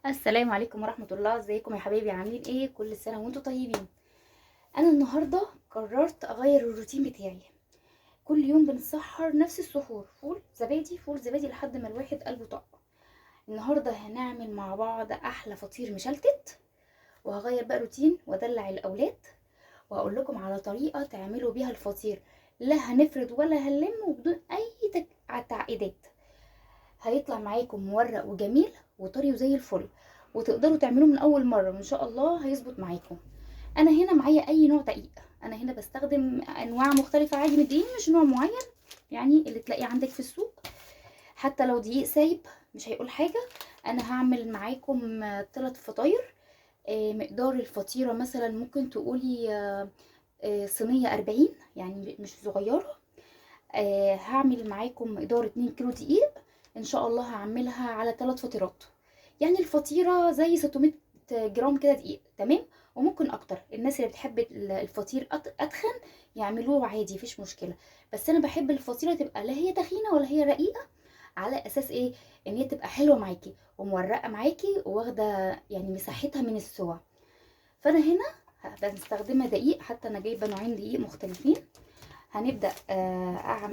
السلام عليكم ورحمة الله. ازيكم يا حبايبي؟ عاملين ايه؟ كل سنة وانتم طيبين. انا النهاردة قررت اغير الروتين بتاعي. كل يوم بنسحر نفس السحور، فول زبادي فول زبادي لحد ما الواحد قلبه طق. النهاردة هنعمل مع بعض احلى فطير مشلتت، وهغير بقى روتين وادلع الاولاد، وهقول لكم على طريقة تعملوا بيها الفطير لا هنفرد ولا هنلم وبدون اي تعقيدات. هيطلع معاكم مورق وجميل وطري وزي الفل، وتقدروا تعملوه من اول مره وان شاء الله هيظبط معاكم. انا هنا معايا اي نوع دقيق، انا هنا بستخدم انواع مختلفه عادي من الدقيق، مش نوع معين، يعني اللي تلاقيه عندك في السوق. حتى لو دقيق سايب مش هيقول حاجه. انا هعمل معاكم 3 فطاير. مقدار الفطيره مثلا ممكن تقولي صينيه 40، يعني مش صغيره. هعمل معاكم مقدار 2 كيلو دقيق. ان شاء الله هعملها على 3 فطيرات، يعني الفطيره زي 600 جرام كده دقيق، تمام. وممكن اكتر، الناس اللي بتحب الفطير اتخن يعملوه عادي مفيش مشكله. بس انا بحب الفطيره تبقى لا هي تخينه ولا هي رقيقه، على اساس ايه؟ ان هي تبقى حلوه معاكي ومورقه معاكي واخده يعني مساحتها من السوا. فانا هنا بستخدمها دقيق، حتى انا جايبه نوعين دقيق مختلفين. هنبدأ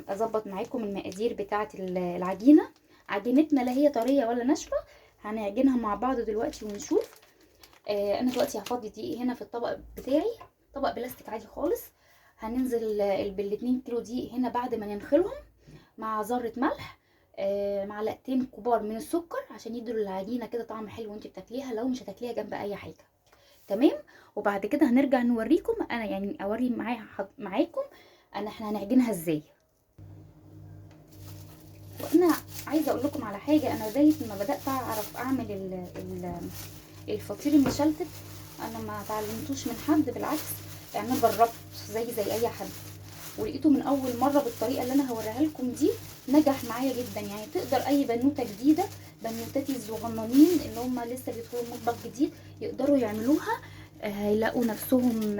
اظبط معاكم المقادير بتاعة العجينة. عجينتنا لا هي طرية ولا ناشفة، هنعجنها مع بعض دلوقتي ونشوف. انا دلوقتي هفضي دقيق هنا في الطبق بتاعي، طبق بلاستيك عادي خالص. هننزل بال2 كيلو دقيق هنا بعد ما ننخلهم، مع ذرة ملح، معلقتين كبار من السكر عشان يدوا العجينة كده طعم حلو وانت بتاكليها، لو مش هتاكليها جنب اي حاجة. تمام. وبعد كده هنرجع نوريكم، انا يعني اوري معاكم احنا هنعجنها ازاي. وانا عايزه اقول لكم على حاجه، انا بدايه ما بدات اعرف اعمل الفطير المشلتت، انا ما اتعلمتوش من حد، بالعكس انا جربت زي اي حد، ولقيته من اول مره بالطريقه اللي انا هوريها لكم دي نجح معايا جدا. يعني تقدر اي بنوته جديده، بنوتاتي الصغننين اللي هم لسه بيدخلوا المطبخ جديد، يقدروا يعملوها. هيلاقوا نفسهم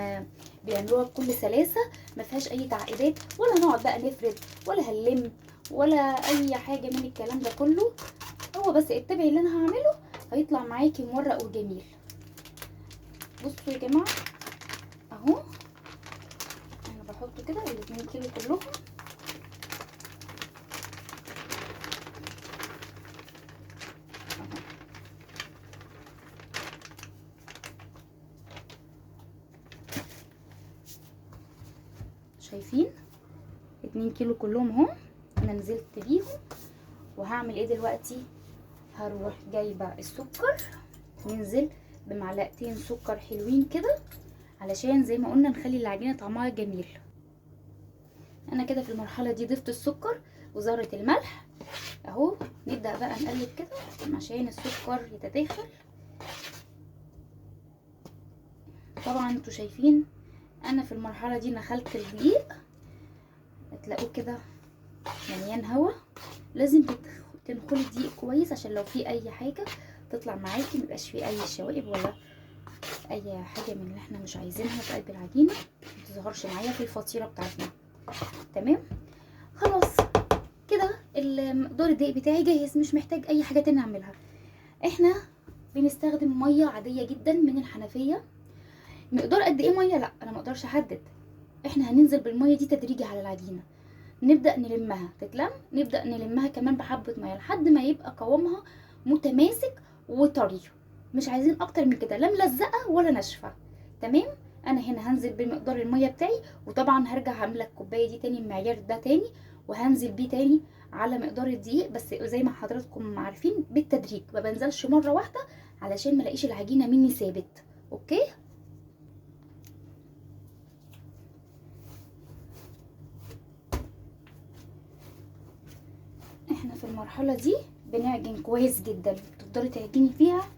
بيعملوها بكل سلاسه، ما فيهاش اي تعقيدات، ولا نقعد بقى نفرد ولا هنلم ولا اي حاجه من الكلام ده كله. هو بس اتبعي اللي انا هعمله هيطلع معاكي مورق وجميل. بصوا يا جماعه اهو، انا بحط كده ال2 كيلو كلهم. شايفين 2 كيلو كلهم اهو، انا نزلت بيهم. وهعمل ايه دلوقتي؟ هروح جايبه السكر، ننزل بمعلقتين سكر حلوين كده، علشان زي ما قلنا نخلي العجينه طعمها جميل. انا كده في المرحله دي ضفت السكر وذره الملح اهو. نبدا بقى نقلب كده عشان السكر يتداخل. طبعا انتوا شايفين انا في المرحله دي نخلت الدقيق، هتلاقوه كده مليان هوا. لازم تنخلي الدقيق كويس عشان لو في اي حاجه تطلع معاكي، ميبقاش في اي شوائب ولا اي حاجه من اللي احنا مش عايزينها في قلب العجينه، متظهرش معايا في الفطيره بتاعتنا. تمام. خلاص كده المقدار الدقيق بتاعي جاهز، مش محتاج اي حاجه تاني اعملها. احنا بنستخدم ميه عاديه جدا من الحنفيه. مقدار قد ايه ميه؟ لا انا مقدرش احدد. احنا هننزل بالميه دي تدريجي على العجينه، نبدا نلمها تتلم، نبدا نلمها كمان بحبه ميه لحد ما يبقى قوامها متماسك وطري. مش عايزين اكتر من كده، لا ملزقه ولا ناشفه. تمام. انا هنا هنزل بمقدار الميه بتاعي، وطبعا هرجع هملى الكوبايه دي تاني، المعيار ده تاني، وهنزل بيه تاني على مقدار الدقيق، بس زي ما حضراتكم عارفين بالتدريج، ما بنزلش مره واحده علشان ما الاقيش العجينه مني ثابت. اوكي. احنا في المرحله دي بنعجن كويس جدا، تقدري تعجني فيها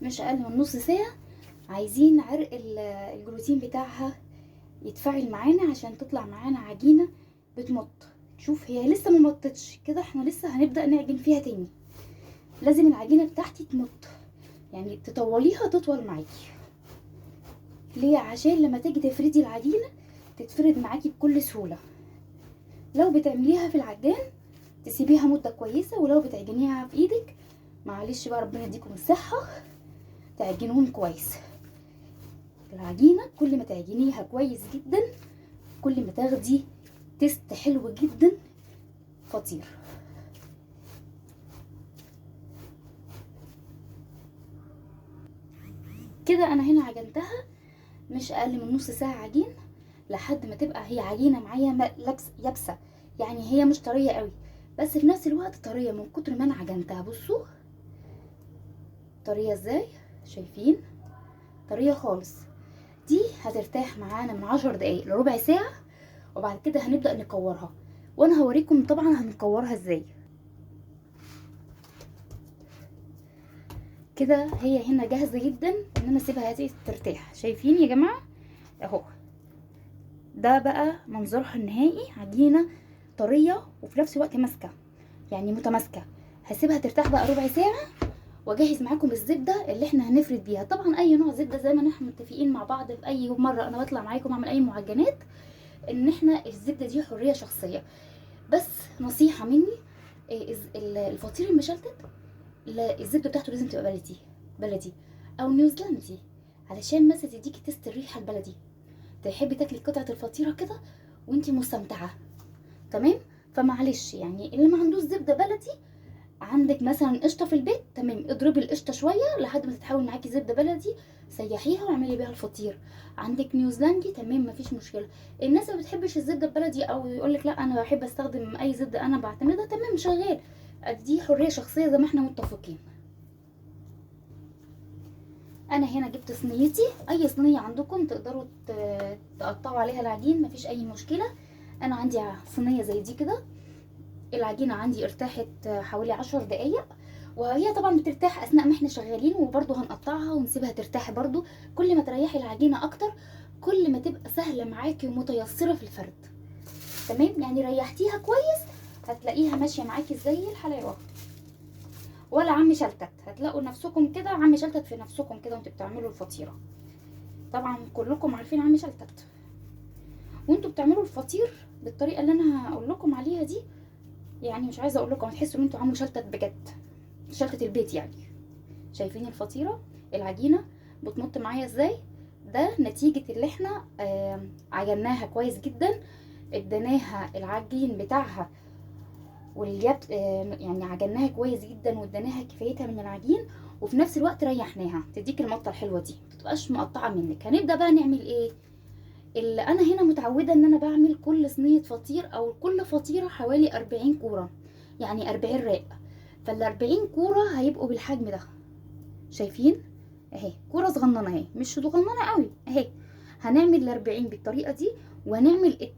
مش اقل من نص ساعه. عايزين عرق الجلوتين بتاعها يتفاعل معانا عشان تطلع معانا عجينه بتمط. شوف هي لسه ما مطتش كده، احنا لسه هنبدا نعجن فيها تاني. لازم العجينه بتاعتي تمط، يعني تطوليها تطول معاكي. ليه؟ عشان لما تيجي تفردي العجينه تتفرد معاكي بكل سهوله. لو بتعمليها في العجان تسيبيها مده كويسه، ولو بتعجنيها في ايدك معلش بقى، ربنا يديكم الصحه، تعجنوهم كويس. العجينه كل ما تعجنيها كويس جدا كل ما تاخدي تيست حلو جدا خطير. كده انا هنا عجنتها مش اقل من نص ساعه عجين، لحد ما تبقى هي عجينه معايا يابسه، يعني هي مش طريه قوي بس في نفس الوقت طريه من كتر ما انا عجنتها. بصوا طريه ازاي، شايفين؟ طريه خالص. دي هترتاح معانا من 10 دقايق لربع ساعه، وبعد كده هنبدا نكورها، وانا هوريكم طبعا هنكورها ازاي. كده هي هنا جاهزه جدا ان انا اسيبها هذه ترتاح. شايفين يا جماعه اهو، ده بقى منظرها النهائي، عجينه طريه وفي نفس الوقت ماسكه، يعني متماسكه. هسيبها ترتاح بقى ربع ساعه واجهز معاكم الزبده اللي احنا هنفرد بيها. طبعا اي نوع زبده زي ما احنا متفقين مع بعض في اي مره انا بطلع معاكم اعمل اي معجنات، ان احنا الزبده دي حريه شخصيه. بس نصيحه مني، الفطير المشلتت الزبده بتاعته لازم تبقى بلدي، بلدي او نيوزيلندي، علشان مثلا تديكي تست الريحه البلدي، تحبي تاكلي قطعه الفطيره كده وانتي مستمتعه. تمام؟ فمعلش يعني اللي ما عندوش زبده بلدي، عندك مثلا قشطه في البيت، تمام، اضربي القشطه شويه لحد ما تتحول معاكي زبده بلدي، سيحيها واعملي بيها الفطير. عندك نيوزيلندي، تمام، مفيش مشكله. الناس اللي ما بتحبش الزبده البلدي او يقولك لا انا بحب استخدم اي زبده انا بعتمدها، تمام، شغال، دي حريه شخصيه زي ما احنا متفقين. انا هنا جبت صينيتي، اي صينيه عندكم تقدروا تقطعوا عليها العجين، مفيش اي مشكله. انا عندي صينيه زي دي كده، العجينه عندي ارتاحت حوالي 10 دقايق، وهي طبعا بترتاح اثناء ما احنا شغالين، وبرده هنقطعها ونسيبها ترتاح برده. كل ما تريحي العجينه اكتر كل ما تبقى سهله معاكي ومتيسره في الفرد. تمام؟ يعني ريحتيها كويس هتلاقيها ماشيه معاكي زي الحلاوه، ولا عم شلتت. هتلاقوا نفسكم كده عم شلتت في نفسكم كده وانتوا بتعملوا الفطيره. طبعا كلكم عارفين عم شلتت، وانتوا بتعملوا الفطير بالطريقه اللي انا هقول لكم عليها دي، يعني مش عايزه اقول لكم هتحسوا ان انتوا عاملوا شلتت بجد، شلتت البيت يعني. شايفين الفطيره العجينه بتمط معايا ازاي؟ ده نتيجه اللي احنا عجناها كويس جدا، اديناها العجين بتاعها واليد، يعني عجناها كويس جدا واديناها كفايتها من العجين، وفي نفس الوقت ريحناها تديك المطه الحلوه دي، متبقاش مقطعه منك. هنبدا بقى نعمل ايه؟ اللي انا هنا متعوده ان انا بعمل كل صينيه فطير او كل فطيره حوالي 40 كوره، يعني 40 راق. فال 40 كوره هيبقوا بالحجم ده، شايفين؟ اهي كوره صغننه اهي، مش صغننه قوي اهي. هنعمل ال 40 بالطريقه دي، وهنعمل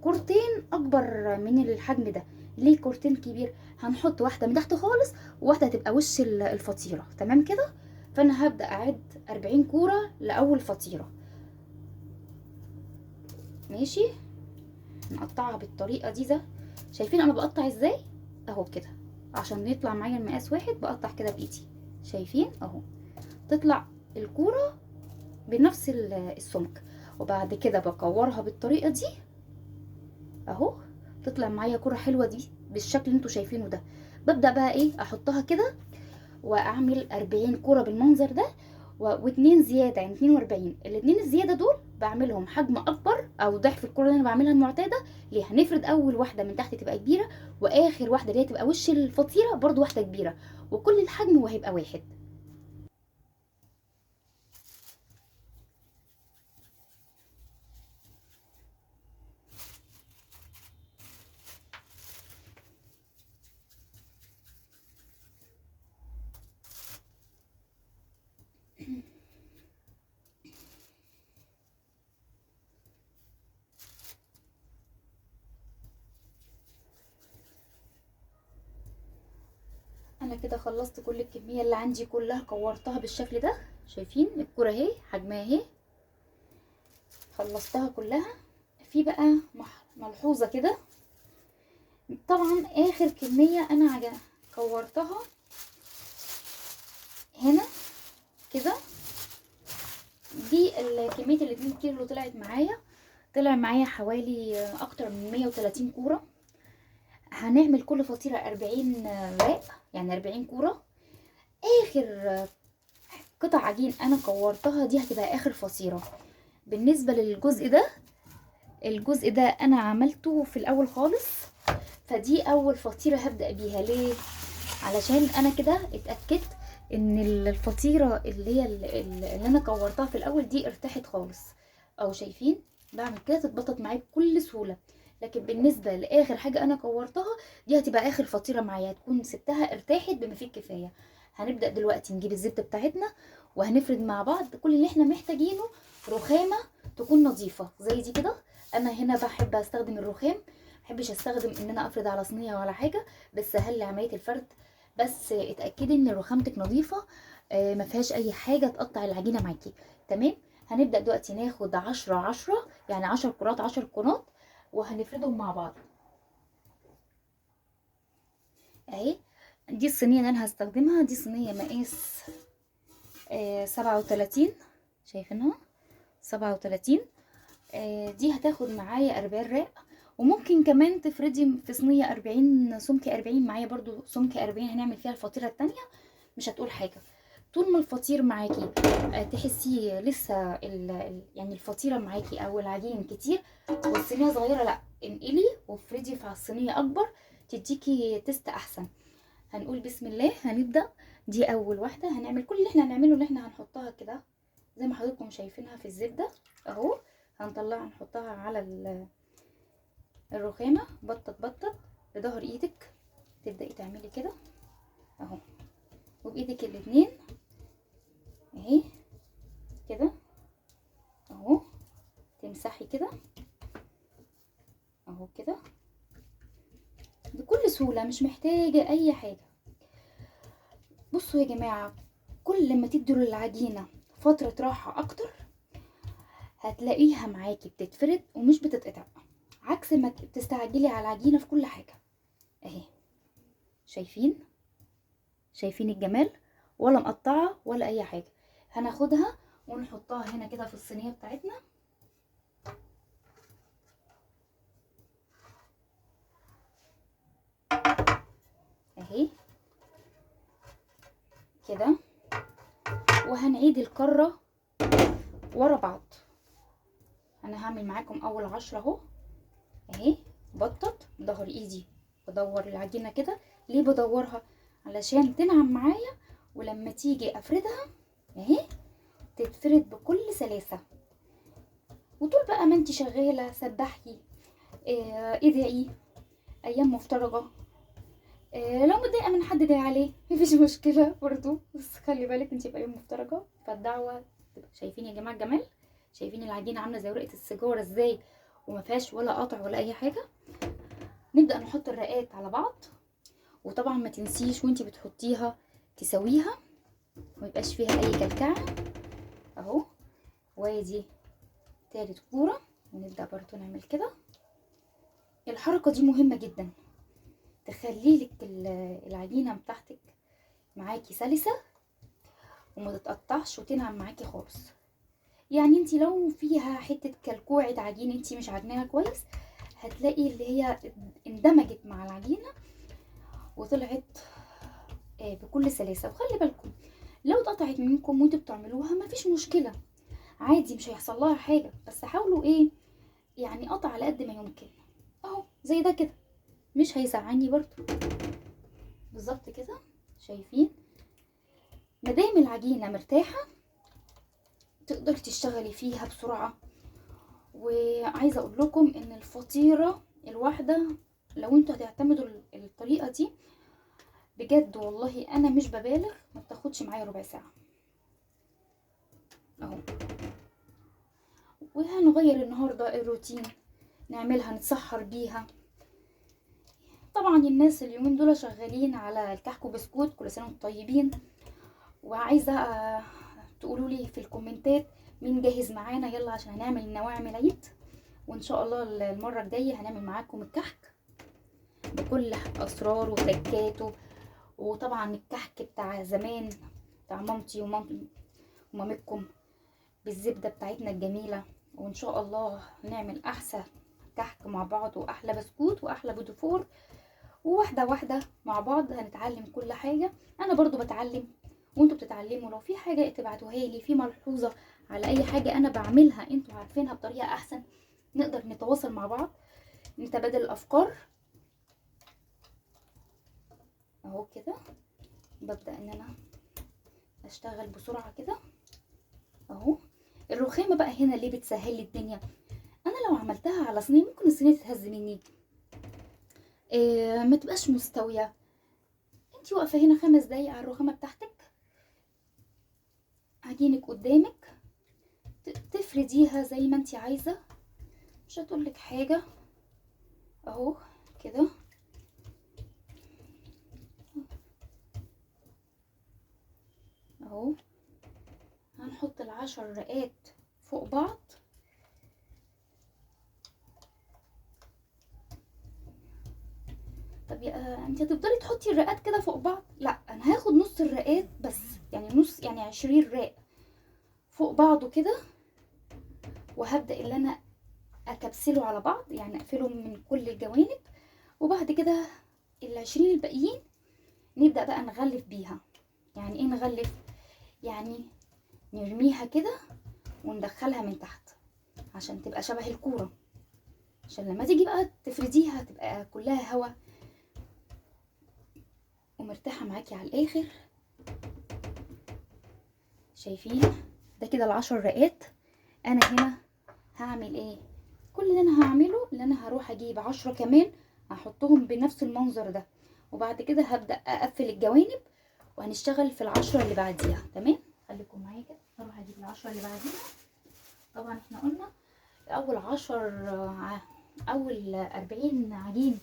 كورتين اكبر من الحجم ده. ليه كورتين كبير؟ هنحط واحده من تحت خالص وواحده هتبقى وش الفطيره، تمام كده؟ فانا هبدا اعد 40 كوره لاول فطيره. ماشي، نقطعها بالطريقه دي. ده شايفين انا بقطع ازاي؟ اهو كده، عشان يطلع معايا المقاس واحد بقطع كده بايدي، شايفين اهو؟ تطلع الكوره بنفس السمك، وبعد كده بكورها بالطريقه دي اهو، تطلع معايا كوره حلوه دي بالشكل اللي انتوا شايفينه ده. ببدا بقى ايه، احطها كده واعمل 40 كوره بالمنظر ده، واتنين زياده يعني 42. الاتنين الزياده دول بعملهم حجم اكبر او ضعف الكوره اللي انا بعملها المعتاده. ليه؟ هنفرد اول واحده من تحت تبقى كبيره، واخر واحده اللي هي تبقى وش الفطيره برضو واحده كبيره، وكل الحجم وهيبقى واحد. انا كده خلصت كل الكميه اللي عندي كلها، كورتها بالشكل ده. شايفين الكوره اهي حجمها اهي، خلصتها كلها. في بقى ملحوظه كده، طبعا اخر كميه انا كورتها هنا كده، دي كميه ال2 كيلو طلعت معايا، طلع معايا حوالي اكتر من 130 كوره. هنعمل كل فطيره 40 راق، يعني 40 كوره. اخر قطع عجين انا كورتها، دي هتبقى اخر فطيره. بالنسبه للجزء ده، الجزء ده انا عملته في الاول خالص، فدي اول فطيره هبدا بيها. ليه؟ علشان انا كده اتاكدت ان الفطيره اللي هي اللي انا كورتها في الاول دي ارتاحت خالص. او شايفين بعمل كده تتبطط معايا بكل سهوله. لكن بالنسبه لاخر حاجه انا كورتها، دي هتبقى اخر فطيره معايا، هتكون سبتها ارتاحت بما فيه الكفايه. هنبدا دلوقتي نجيب الزبده بتاعتنا وهنفرد مع بعض. كل اللي احنا محتاجينه رخامه تكون نظيفه زي دي كده. انا هنا بحب استخدم الرخام، محبش استخدم ان انا افرد على صينيه ولا حاجه، بس سهل لي عمليه الفرد. بس اتاكدي ان رخامتك نظيفه، ما فيهاش اي حاجه تقطع العجينه معاكي. تمام. هنبدا دلوقتي ناخد 10 يعني 10 كرات 10 كرات، وهنفردهم مع بعض اهي. دي الصينيه اللي انا هستخدمها، دي صينيه مقاس 37، شايفينها 37. دي هتاخد معايا 40 رق. وممكن كمان تفردي في صينيه 40 سمك 40 معايا برضو سمك 40، هنعمل فيها الفطيره التانية، مش هتقول حاجه. طول ما الفطير معاكي تحسي لسه يعني الفطيره معاكي او العجين كتير والصينيه صغيره، لا انقلي وافردي في الصينيه اكبر، تديكي تست احسن. هنقول بسم الله، هنبدا. دي اول واحده هنعمل كل اللي احنا هنعمله، اللي احنا هنحطها كده زي ما حضراتكم شايفينها في الزبده اهو. هنطلعها نحطها على الرخامه، بطط بطط لظهر ايدك، تبداي تعملي كده اهو، وبايدك الاتنين اهي كده اهو، تمسحي كده اهو كده بكل سهوله، مش محتاجه اي حاجه. بصوا يا جماعه، كل ما تدوا للعجينه فتره راحه اكتر، هتلاقيها معاكي بتتفرد ومش بتتقطع، عكس ما تستعجلي على العجينه في كل حاجه اهي. شايفين؟ شايفين الجمال؟ ولا مقطعه ولا اي حاجه. هناخدها ونحطها هنا كده في الصينيه بتاعتنا اهي كده، وهنعيد الكرة ورا بعض. انا هعمل معاكم اول 10 اهو اهي، بطط ظهر ايدي، بدور العجينة كده. ليه بدورها؟ علشان تنعم معايا، ولما تيجي افردها اهي تتفرد بكل سلاسة. وطول بقى ما انت شغالة سبحي، ادعي ايام مفترجة. لو متضايقة من حد داعي عليه مفيش مشكلة برضو، بس خلي بالك انت في ايام مفترجة فالدعوة تبقى. شايفين يا جماعة الجمال؟ شايفين العجينة عاملة زي ورقة السيجارة ازاي، وما فيهاش ولا قطع ولا اي حاجة. نبدأ نحط الرقات على بعض، وطبعا ما تنسيش وانت بتحطيها تسويها وما يبقاش فيها اي كلكعة اهو. وادي تالت كورة، ونبدأ برضو نعمل كده. الحركة دي مهمة جدا، تخليلك العجينة بتاعتك معاكي سلسة وما تتقطعش وتنعم معاكي خالص. يعني انت لو فيها حتة كلكوعة عجين انت مش عجناها كويس، هتلاقي اللي هي اندمجت مع العجينة وطلعت بكل سلاسة. وخلي بالكم لو اتقطعت منكم وانتوا بتعملوها مفيش مشكلة عادي، مش هيحصل لها حاجة، بس حاولوا ايه يعني قطع على قد ما يمكن اهو زي ده كده، مش هيزعلني برضو بالظبط كده. شايفين؟ مادام العجينة مرتاحة تقدري تشتغلي فيها بسرعة. وعايزة اقول لكم ان الفطيرة الواحدة لو انتوا هتعتمدوا الطريقة دي بجد والله انا مش ببالغ، ما بتاخدش معايا ربع ساعة اهو. وهنغير النهاردة الروتين، نعملها نتسحر بيها. طبعا الناس اليومين دول شغالين على الكحك وبسكوت، كل سنة وانتم طيبين. وعايزة تقولوا لي في الكومنتات مين جاهز معانا، يلا عشان هنعمل نواعم العيد. وان شاء الله المرة الجاية هنعمل معاكم الكحك بكل اسراره وتكاته. وطبعا الكحك بتاع زمان بتاع مامتي ومامتكم بالزبدة بتاعتنا الجميلة. وان شاء الله نعمل احسن كحك مع بعض، واحلى بسكوت واحلى بوتفور، وواحدة واحدة مع بعض هنتعلم كل حاجة. انا برضو بتعلم وانتوا بتتعلموا لو في حاجه تبعتوها لي، في ملحوظه على اي حاجه انا بعملها انتوا عارفينها بطريقه احسن، نقدر نتواصل مع بعض، نتبادل الافكار. اهو كده ببدا ان انا اشتغل بسرعه كده اهو. الرخامه بقى هنا ليه بتسهل لي الدنيا؟ انا لو عملتها على صينيه ممكن الصينيه تتهز مني، ما تبقاش مستويه. انتي واقفه هنا 5 دقايق على الرخامه بتاعتك، عجينك قدامك، تفرديها زي ما انتي عايزه، مش هتقولك حاجه. اهو كده اهو. هنحط ال10 رقات فوق بعض. طب انت هتفضلي تحطي الرقات كده فوق بعض؟ لا، انا هاخد نص الرقات بس، يعني نص، يعني 20 رق فوق بعضه كده، وهبدأ اللي انا اكبسله على بعض، يعني اقفله من كل الجوانب. وبعد كده ال20 الباقيين نبدأ بقى نغلف بيها. يعني ايه نغلف؟ يعني نرميها كده وندخلها من تحت عشان تبقى شبه الكورة، عشان لما تيجي بقى تفرديها تبقى كلها هوا ومرتاحة معاكي على الاخر. شايفين ده كده ال10 رقات. انا هنا هعمل ايه؟ كل اللي انا هعمله ان انا هروح اجيب 10 كمان هحطهم بنفس المنظر ده، وبعد كده هبدأ اقفل الجوانب وهنشتغل في ال10 اللي بعديها. تمام، خليكم معايا كده. هروح اجيب ال10 اللي بعديها. طبعا احنا قلنا اول 40 عجين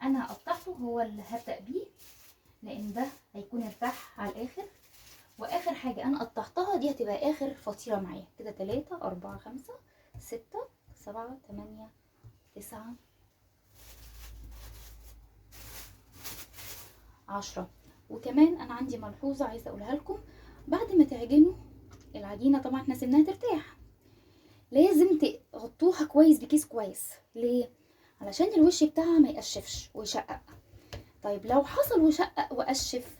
انا قطعته هو اللي هبدأ بيه، لان ده هيكون ارتاح على الاخر. واخر حاجة انا قطعتها دي هتبقى اخر فطيرة معايا كده. 3 4 5 6 7 8 9 10. وكمان انا عندي ملحوظة عايزة اقولها لكم. بعد ما تعجنوا العجينة، طبعا احنا سيبناها ترتاح، لازم تغطوها كويس بكيس كويس. ليه؟ علشان الوش بتاعها ما يقشفش ويشقق. طيب لو حصل وشقق وقشف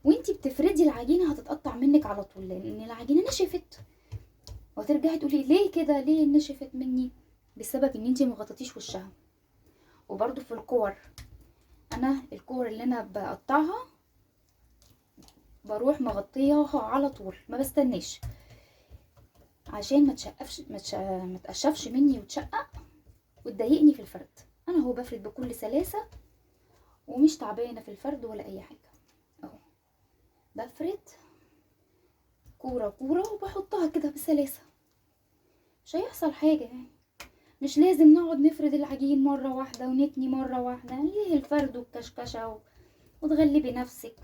وانتي بتفردي العجينة هتتقطع منك على طول، لان العجينة نشفت، وترجعي تقولي ليه كده، ليه نشفت مني؟ بسبب ان انتي مغطيتيش وشها. وبرده في الكور، انا الكور اللي انا بقطعها بروح مغطياها على طول، ما بستناش، عشان ما تقشفش مني وتشقق وتضايقني في الفرد. انا هو بفرد بكل سلاسه ومش تعبانه في الفرد ولا اي حاجه. اهو بفرد كوره كوره وبحطها كده بسلاسه، مش هيحصل حاجه يعني. مش لازم نقعد نفرد العجين مره واحده ونتني مره واحده، ليه الفرد والكشكشه وتغلبي نفسك.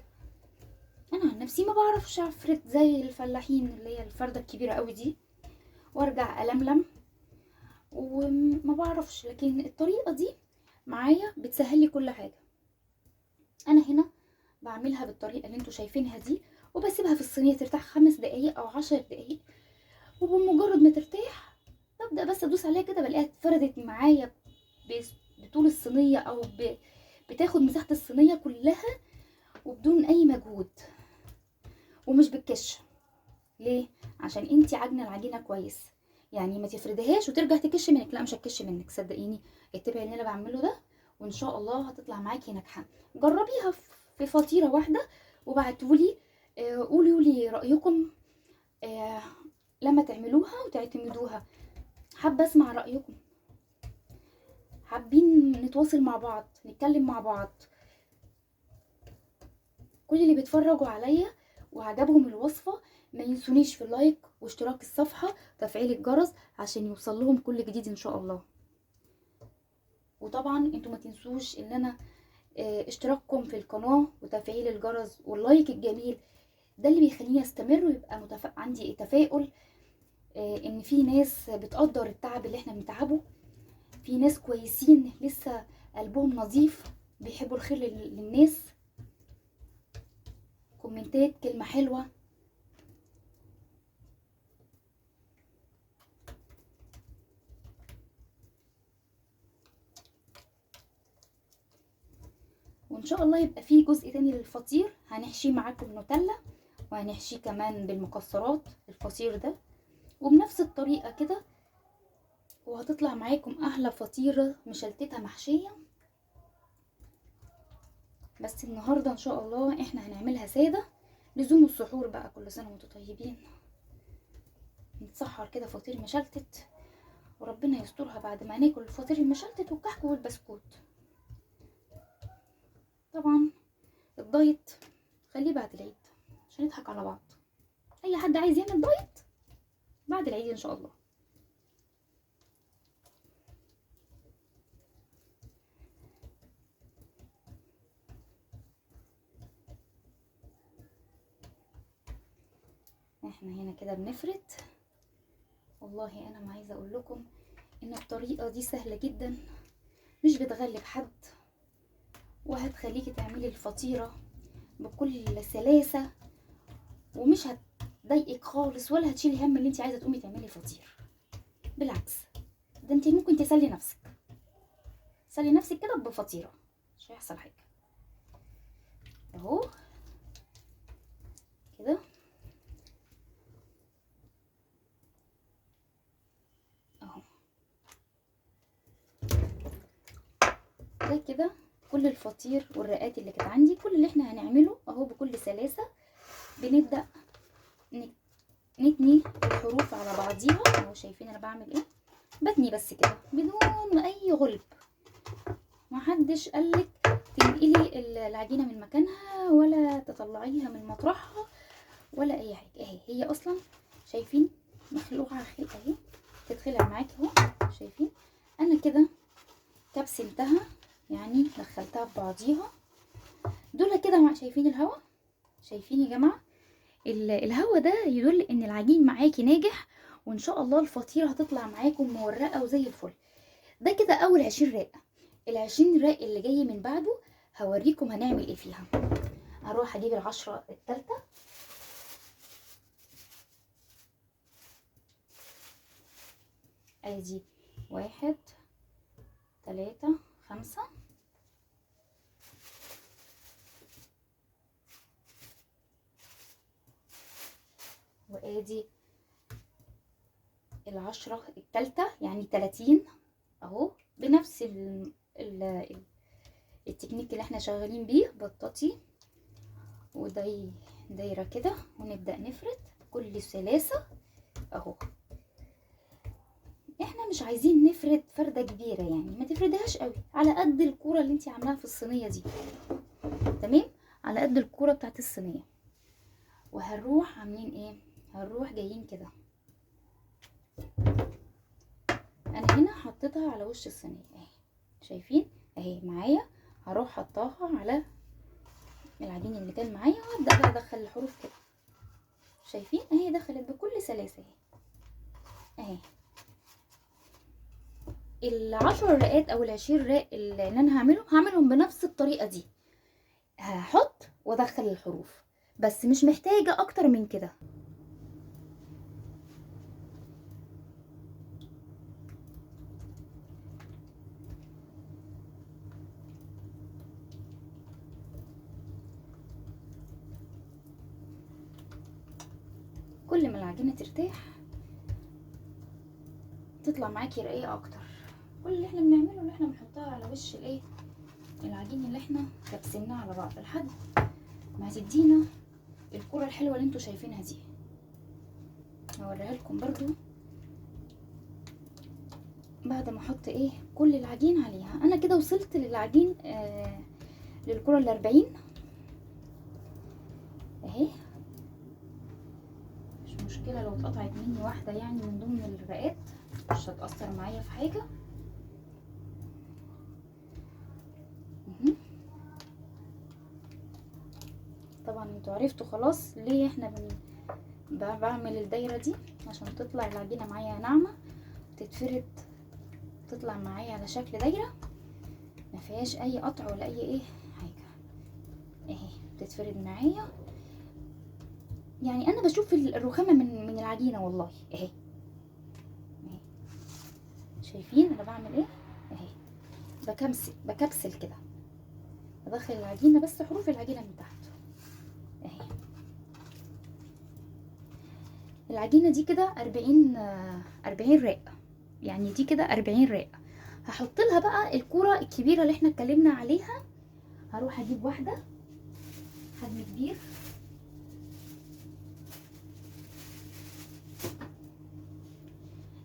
انا عن نفسي ما بعرفش افرد زي الفلاحين اللي هي الفرده الكبيره قوي دي وارجع الملم، وما بعرفش. لكن الطريقه دي معايا بتسهل لي كل حاجه. انا هنا بعملها بالطريقه اللي انتوا شايفينها دي، وبسيبها في الصينيه ترتاح 5 دقايق او 10 دقايق. وبمجرد ما ترتاح ببدا بس ادوس عليها كده، بلاقيها اتفردت معايا بطول الصينيه، او بتاخد مساحه الصينيه كلها وبدون اي مجهود ومش بتكش. ليه؟ عشان انتي عجنه العجينه كويس، يعني ما تفردهاش وترجع تكش منك. لا، مش هتكش منك صدقيني. اتبعي اللي انا بعمله ده وان شاء الله هتطلع معاكي ناجحه. جربيها في فطيره واحده وبعتولي، قولوا لي رايكم لما تعملوها وتعتمدوها. حابه اسمع رايكم، حابين نتواصل مع بعض، نتكلم مع بعض. كل اللي بيتفرجوا عليا وعجبهم الوصفه ما ينسونيش في اللايك واشتراك الصفحه وتفعيل الجرس عشان يوصل لهم كل جديد ان شاء الله. وطبعا انتوا ما تنسوش ان انا اشتراككم في القناه وتفعيل الجرس واللايك الجميل ده اللي بيخليني استمر ويبقى عندي تفاؤل ان في ناس بتقدر التعب اللي احنا بنتعبه، في ناس كويسين لسه قلبهم نظيف بيحبوا الخير للناس. كومنتات، كلمة حلوة. وان شاء الله يبقى فيه جزء تاني للفطير هنحشيه معاكم نوتيلا وهنحشيه كمان بالمكسرات الفطير ده، وبنفس الطريقة كده، وهتطلع معاكم احلى فطيرة مشلتتة محشية. بس النهاردة ان شاء الله احنا هنعملها سادة لزوم السحور بقى. كل سنة وانتم طيبين. نتسحر كده فطير مشلتت، وربنا يسترها بعد ما ناكل الفطير المشلتت والكحك والبسكوت. طبعا الدايت خليه بعد العيد عشان نضحك على بعض. اي حد عايز يعمل دايت بعد العيد ان شاء الله. احنا هنا كده بنفرد. والله انا ما عايزه اقول لكم ان الطريقه دي سهله جدا، مش بتغلب حد، وهتخليكي تعملي الفطيره بكل سلاسه، ومش هتضايقك خالص، ولا هتشيلي هم اللي انت عايزه تقومي تعملي فطير. بالعكس، ده انت ممكن تسلي نفسك، سلي نفسك كده بفطيره، مش هيحصل حاجه. اهو كده اهو. ده كده كل الفطير والرقات اللي كانت عندي. كل اللي احنا هنعمله اهو بكل سلاسه، بنبدا نتني الحروف على بعضيها. اهو شايفين انا بعمل ايه؟ بتني بس كده بدون اي غلب. محدش قالك تنقلي العجينه من مكانها ولا تطلعيها من مطرحها ولا اي حاجه. اهي هي اصلا شايفين مخلوقه على خلق اهي، تتخلع معاكي اهو. شايفين انا كده كبسلتها، يعني دخلتها ببعضيها دول كده. شايفين الهوا؟ شايفين يا جماعه الهوا ده يدل ان العجين معاكي ناجح، وان شاء الله الفطيره هتطلع معاكم مورقه وزي الفل. ده كده اول 20 راقه. ال20 راق اللي جاي من بعده هوريكم هنعمل ايه فيها. هروح اجيب العشرة التالتة. ادي 1 3 5 وادي العشرة التالتة، يعني 30 اهو. بنفس التكنيك اللي احنا شغالين بيه، بطاطي دايره كده، ونبدا نفرد بكل سلاسه اهو. احنا مش عايزين نفرد فرده كبيره، يعني ما تفردهاش قوي، على قد الكوره اللي انت عاملاها في الصينيه دي، تمام؟ على قد الكوره بتاعت الصينيه. وهنروح عاملين ايه؟ هنروح جايين كده. انا هنا حطيتها على وش الصينيه اهي، شايفين اهي معايا. هروح حطاها على العجين اللي كان معايا، وابدا بقى ادخل الحروف كده. شايفين اهي دخلت بكل سلاسه اهي. ال10 رقات او ال20 راق اللي انا هعملهم بنفس الطريقه دي. هحط وادخل الحروف، بس مش محتاجه اكتر من كده. كل ما العجينه ترتاح تطلع معاكي رقيقه اكتر. كل اللي احنا بنعمله ان احنا بنحطها على وش الايه، العجين اللي احنا كبسناه على بعض لحد ما هتدينا الكرة الحلوه اللي انتوا شايفينها دي. هوريها لكم برضو بعد ما احط ايه كل العجين عليها. انا كده وصلت للعجين للكرة ال40 اهي. مش مشكله لو اتقطعت مني واحده يعني من ضمن الرقات، مش هتأثر معايا في حاجه. طبعا انتوا عرفتوا خلاص ليه احنا بعمل الدايره دي، عشان تطلع العجينه معايا ناعمه، تتفرد، تطلع معايا على شكل دايره، ما فيهاش اي قطع ولا اي حاجه اهي. بتتفرد معايا، يعني انا بشوف الرخامه من العجينه والله اهي. شايفين انا بعمل ايه اهي؟ بكبسل كده، بدخل العجينه بس حروف العجينه من تحت اهي. العجينه دي كده 40 رقه، يعني دي كده 40 رقه. هحط لها بقى الكوره الكبيره اللي احنا اتكلمنا عليها. هروح اجيب واحده حجم كبير،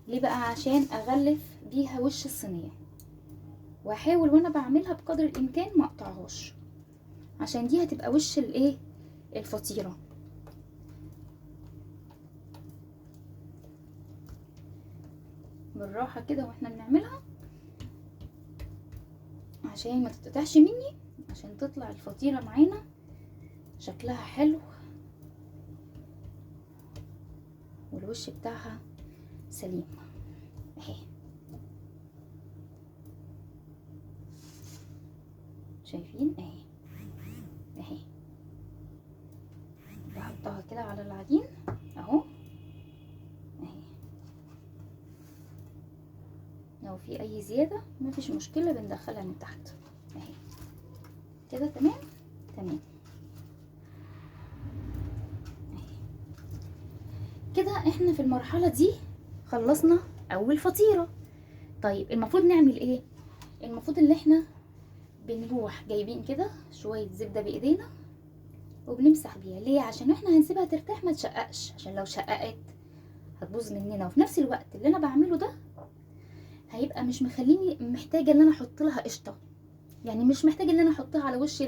ليه بقى؟ عشان اغلف بيها وش الصينيه، واحاول وانا بعملها بقدر الامكان ما اقطعهاش، عشان دي هتبقى وش الايه، الفطيره. بالراحه كده واحنا بنعملها عشان ما تتقطعش مني، عشان تطلع الفطيره معانا شكلها حلو والوش بتاعها سليم اهي. شايفين اهي اهي، بحطها كده على العجين اهو اهي. لو في اي زياده مفيش مشكله، بندخلها من تحت اهي كده. تمام تمام اهي كده. احنا في المرحله دي خلصنا اول فطيره. طيب المفروض نعمل ايه؟ المفروض ان احنا بنروح جايبين كده شويه زبده بايدينا وبنمسح بيها. ليه؟ عشان احنا هنسيبها ترتاح ما تشققش، عشان لو شققت هتبوظ مننا. وفي نفس الوقت اللي انا بعمله ده هيبقى مش مخليني محتاجه ان انا احط لها قشطه، يعني مش محتاجه ان انا احطها على وش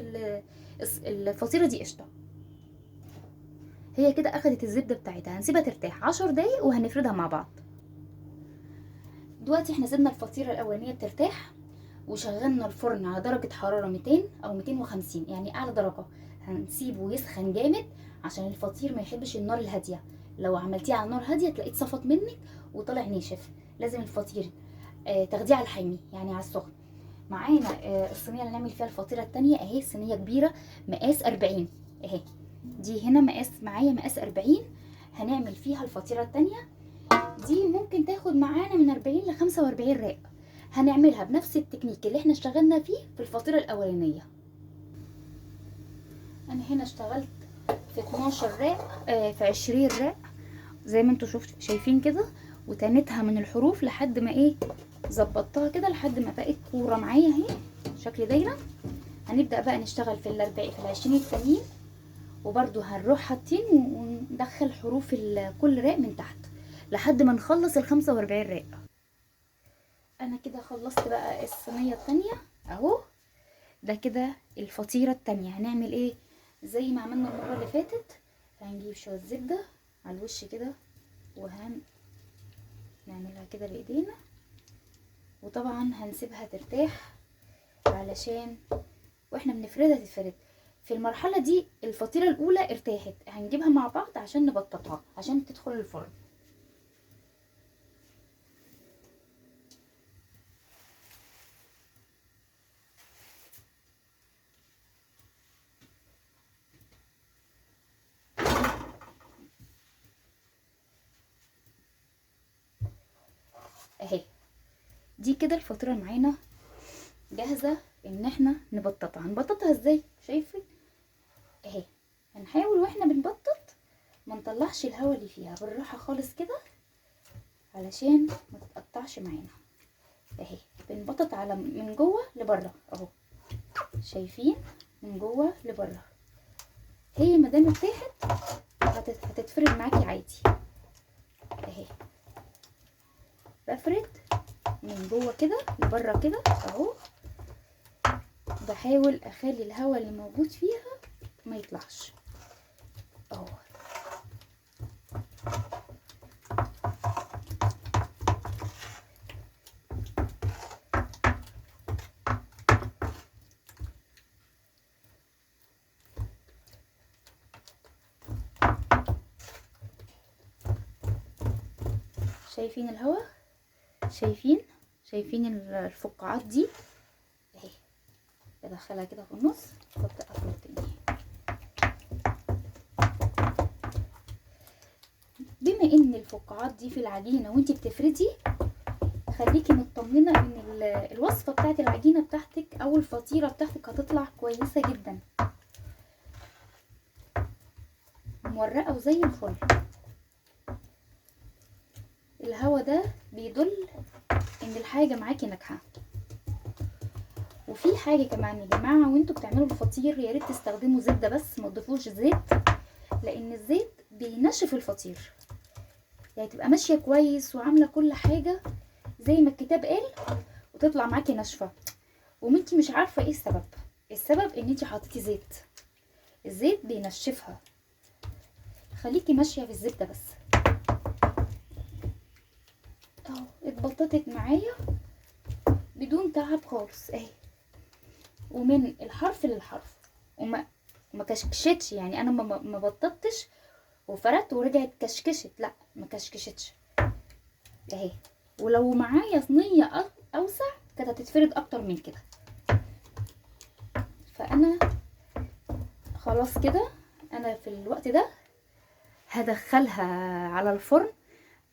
الفطيره دي قشطه. هي كده اخدت الزبده بتاعتها، هنسيبها ترتاح 10 دقايق وهنفردها مع بعض. دلوقتي احنا سيبنا الفطيره الاولانيه بترتاح وشغلنا الفرن على درجه حراره 200 او 250، يعني اعلى درجه. هنسيبه يسخن جامد عشان الفطير ما يحبش النار الهاديه. لو عملتيه على نار هاديه تلاقيه اتصفط منك وطلع ناشف. لازم الفطير تاخديه على الحامي، يعني على السخن. معانا الصينيه اللي هنعمل فيها الفطيره التانية اهي، صينيه كبيره مقاس 40 اهي. دي هنا معايا مقاس 40، هنعمل فيها الفطيره التانية. دي ممكن تاخد معانا من 40 ل 45 رق. هنعملها بنفس التكنيك اللي احنا اشتغلنا فيه في الفطيره الاولانيه. انا هنا اشتغلت في 12 رق، في 20 رق زي ما انتوا شايفين كده، وتنتها من الحروف لحد ما ايه، ظبطتها كده لحد ما بقت كوره معايا اهي شكل دايره. هنبدا بقى نشتغل في في ال20 التانيين، وبرده هنروح حاطين وندخل حروف كل راء من تحت لحد ما نخلص ال45 راء. انا كده خلصت بقى الصينيه التانية اهو. ده كده الفطيره التانية. هنعمل ايه؟ زي ما عملنا المره اللي فاتت، هنجيب شويه زبده على الوش كده نعملها كده بايدينا، وطبعا هنسيبها ترتاح علشان واحنا بنفردها تتفرد. في المرحله دي الفطيره الاولى ارتاحت، هنجيبها مع بعض عشان نبططها عشان تدخل الفرن. اهي دي كده الفطيره معانا جاهزه ان احنا نبططها. هنبططها ازاي؟ شايفين اهي. هنحاول واحنا بنبطط ما نطلعش الهواء اللي فيها، بالراحه خالص كده علشان ما تتقطعش معانا. اهي بنبطط على من جوه لبره اهو، شايفين؟ من جوه لبره. هي ما دام ارتاحت هتتفرد معاكي عادي اهي. بفرد من جوه كده لبره كده اهو، بحاول اخلي الهواء اللي موجود فيها ما يطلعش اهو. شايفين الهواء؟ شايفين الفقاعات دي اهي. بدخلها كده في النص وابدا افرد تاني. بما ان الفقاعات دي في العجينه وانتي بتفردي، خليكي مطمنه ان الوصفه بتاعت العجينه بتاعتك او الفطيره بتاعتك هتطلع كويسه جدا مورقه وزي الفل. الهوا ده بيدل ان الحاجه معاكي ناجحه. وفي حاجه كمان يا جماعه، وانتوا بتعملوا الفطير يا ريت تستخدموا زبده بس، ما تضيفوش زيت، لان الزيت بينشف الفطير. يعني تبقى ماشيه كويس وعامله كل حاجه زي ما الكتاب قال، وتطلع معاكي ناشفه وانتي مش عارفه ايه السبب. السبب ان انتي حطيتي زيت، الزيت بينشفها. خليكي ماشيه في الزبده بس. اهو اتبططت معايا بدون تعب خالص اهي، ومن الحرف للحرف، وما كشكشتش. يعني انا ما بططتش وفردت ورجعت كشكشت، لا ما كشكشتش اهي. ولو معايا صينيه اوسع كانت هتتفرد اكتر من كده. فانا خلاص كده، انا في الوقت ده هدخلها على الفرن،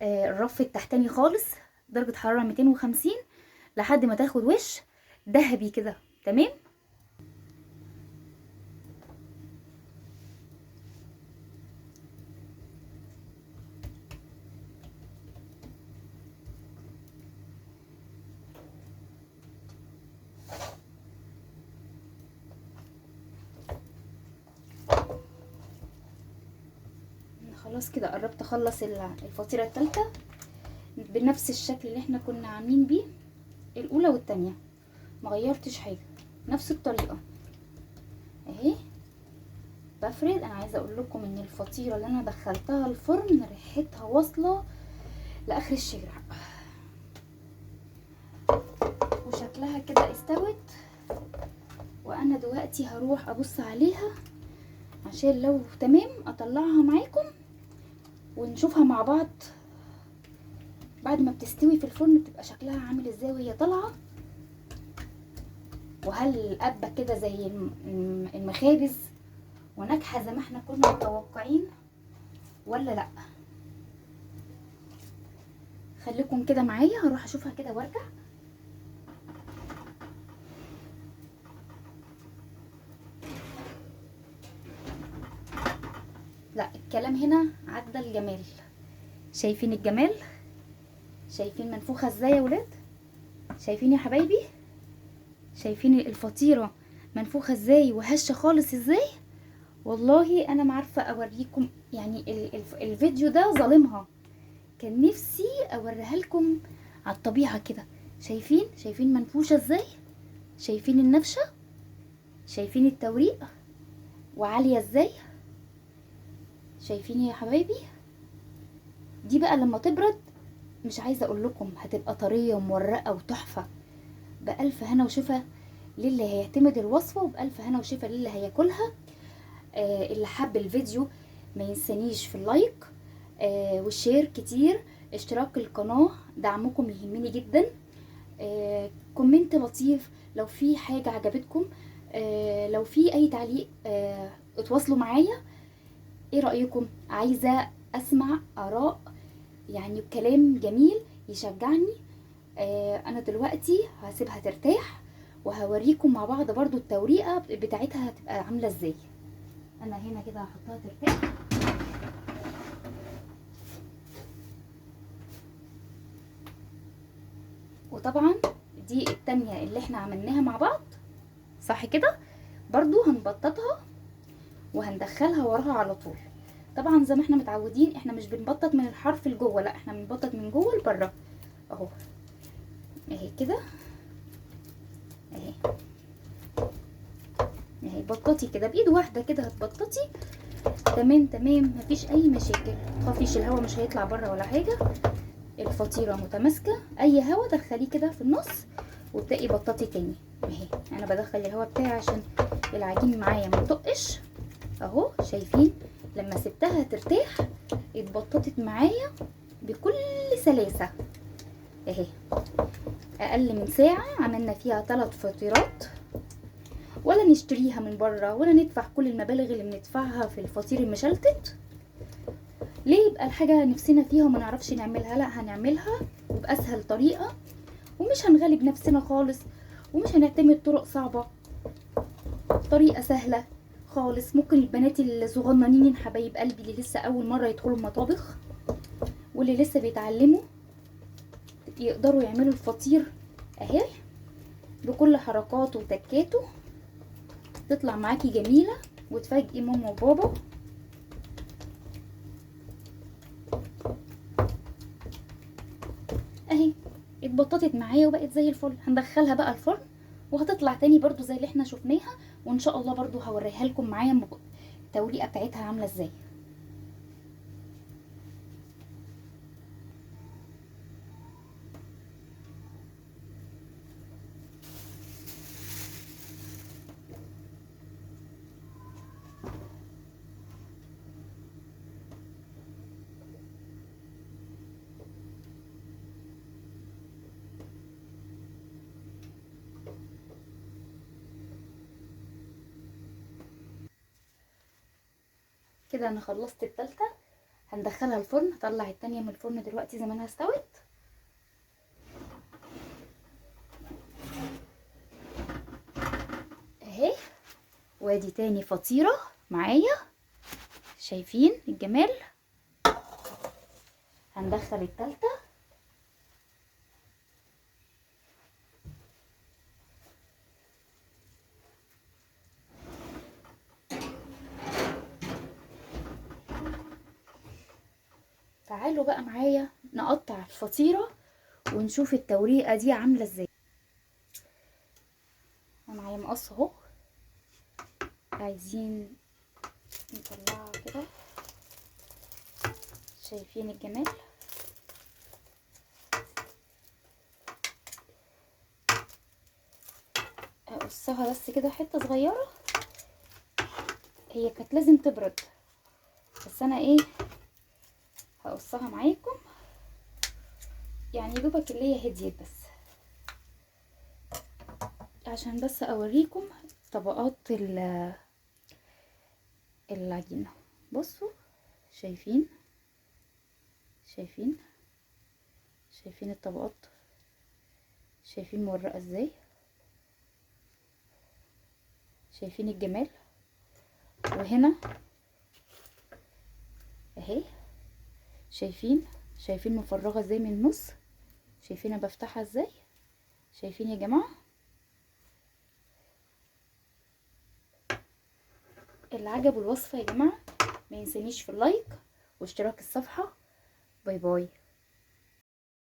الرف التحتاني خالص، درجه حراره 250 لحد ما تاخد وش ذهبي كده. تمام. خلاص كده قربت اخلص الفطيره الثالثه بنفس الشكل اللي احنا كنا عاملين بيه الاولى والتانية، ما غيرتش حاجه، نفس الطريقه اهي بفرد. انا عايزه اقول لكم ان الفطيره اللي انا دخلتها الفرن ريحتها واصله لاخر الشارع، وشكلها كده استوت. وانا دلوقتي هروح ابص عليها عشان لو تمام اطلعها معاكم ونشوفها مع بعض بعد ما بتستوي في الفرن بتبقى شكلها عامل ازاي وهي طالعه. وهل قبه كده زي المخابز وناجحه زي ما احنا كنا متوقعين ولا لا؟ خليكم كده معايا، هروح اشوفها كده وارجع. لا الكلام هنا عدى الجمال. شايفين الجمال؟ شايفين منفوخه ازاي يا ولاد؟ شايفين يا حبايبي؟ شايفين الفطيره منفوخه ازاي وهشه خالص ازاي؟ والله انا ما عارفه اوريكم، يعني الفيديو ده ظالمها، كان نفسي اوريها لكم على الطبيعه كده. شايفين منفوشه ازاي؟ شايفين النفشه؟ شايفين التوريق وعاليه ازاي؟ شايفين يا حبايبي؟ دي بقى لما تبرد مش عايزه اقول لكم هتبقى طريه ومورقه وتحفه. بألف هنا وشفا للي هيعتمد الوصفه، وبألف هنا وشفا للي هياكلها. اللي حب الفيديو ما ينسانيش في اللايك والشير كتير، اشتراك القناه، دعمكم يهمني جدا. كومنت لطيف لو في حاجه عجبتكم، لو في اي تعليق اتواصلوا معايا. ايه رايكم؟ عايزه اسمع اراء، يعني كلام جميل يشجعني. انا دلوقتي هسيبها ترتاح وهوريكم مع بعض برضو التوريقه بتاعتها هتبقى عامله ازاي. انا هنا كده هحطها ترتاح. وطبعا دي التانية اللي احنا عملناها مع بعض صح كده، برضو هنبططها وهندخلها وراها على طول. طبعا زي ما احنا متعودين احنا مش بنبطط من الحرف لجوه، لا احنا بنبطط من جوه لبره اهو. اهي كده اهي اهي، بططي كده بايد واحده كده هتبططي. تمام تمام، مفيش اي مشاكل، متخافيش الهوا مش هيطلع بره ولا حاجه. الفطيره متماسكه، اي هوا دخليه كده في النص وابدأي بططي تاني. اهي انا بدخل الهوا بتاعي عشان العجين معايا ما يطقش اهو. شايفين لما سبتها ترتاح اتبططت معايا بكل سلاسه اهي. اقل من ساعه عملنا فيها 3 فطيرات، ولا نشتريها من بره ولا ندفع كل المبالغ اللي بندفعها في الفطير المشلتت. ليه يبقى الحاجه نفسنا فيها وما نعرفش نعملها؟ لا هنعملها وباسهل طريقه، ومش هنغلب نفسنا خالص، ومش هنعتمد طرق صعبه، طريقه سهله خالص. ممكن البنات الصغننين حبايب قلبي اللي لسه اول مره يدخلوا المطابخ واللي لسه بيتعلموا يقدروا يعملوا الفطير اهي بكل حركاته وتكاته، تطلع معاكي جميله وتفاجئي ماما وبابا. اهي اتبططت معايا وبقت زي الفل. هندخلها بقى الفرن وهتطلع تاني برضو زي اللي احنا شفناها، وان شاء الله برضو هوريها لكم معايا التوريقه بتاعتها عامله ازاي. كده انا خلصت التالتة، هندخلها الفرن. هطلع التانية من الفرن دلوقتي زمانها استوت. اهي وادي تاني فطيرة معايا، شايفين الجمال. هندخل التالتة. تعالوا بقى معايا نقطع الفطيرة ونشوف التوريقة دي عاملة ازاي. انا معايا مقص اهو، عايزين نطلعها كده. شايفين الجمال. اقصها بس كده حتة صغيرة، هي كانت لازم تبرد بس انا ايه هقصها معاكم يعني دوبك اللي هي هديت، بس عشان بس اوريكم طبقات العجينة. بصوا شايفين شايفين شايفين الطبقات، شايفين مورقة ازاي، شايفين الجمال. وهنا اهي شايفين مفرغة ازاي من النص، شايفين انا بفتحها ازاي، شايفين يا جماعة. اللي عجبوا الوصفة يا جماعة ما ينسانيش في اللايك واشتراك الصفحة. باي باي.